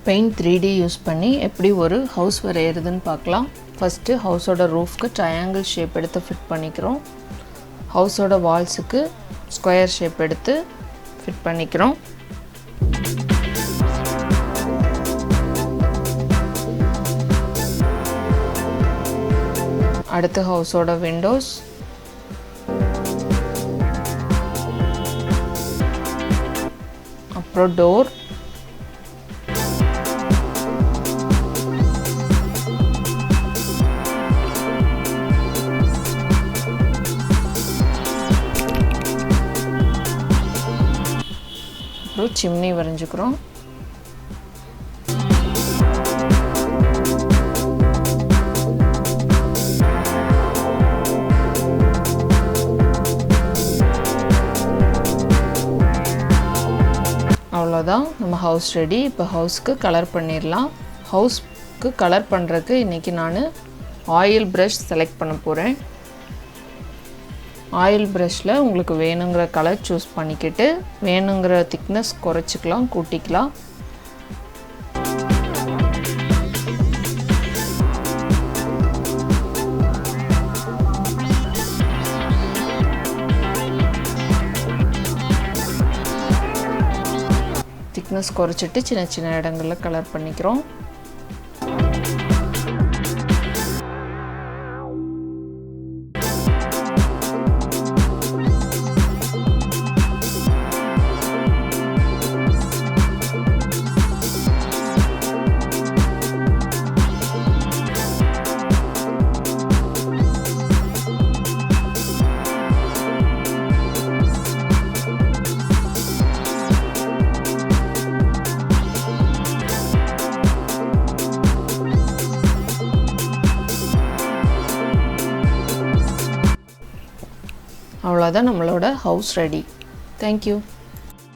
Paint 3D use பண்ணி எப்படி ஒரு ஹவுஸ் வரையிறதுன்னு பார்க்கலாம். ஃபஸ்ட்டு ஹவுஸோட ரூஃப்க்கு ட்ரையாங்கிள் ஷேப் எடுத்து ஃபிட் பண்ணிக்கிறோம். ஹவுஸோட வால்ஸுக்கு ஸ்கொயர் ஷேப் எடுத்து ஃபிட் பண்ணிக்கிறோம். அடுத்து ஹவுஸோட விண்டோஸ், அப்புறம் டோர், அப்புறம் சிம்னி வரைஞ்சிக்கிறோம். அவ்வளோதான், நம்ம ஹவுஸ் ரெடி. இப்போ ஹவுஸ்க்கு கலர் பண்ணிடலாம். ஹவுஸ்க்கு கலர் பண்ணுறதுக்கு இன்றைக்கி நான் ஆயில் ப்ரஷ் செலக்ட் பண்ண போகிறேன். ஆயில் ப்ரஷில் உங்களுக்கு வேணுங்கிற கலர் சூஸ் பண்ணிக்கிட்டு வேணுங்கிற திக்னஸ் குறைச்சிக்கலாம், கூட்டிக்கலாம். திக்னஸ் குறைச்சிட்டு சின்ன சின்ன இடங்களில் கலர் பண்ணிக்கிறோம். அவ்வளோதான், நம்மளோட ஹவுஸ் ரெடி. தேங்க்யூ.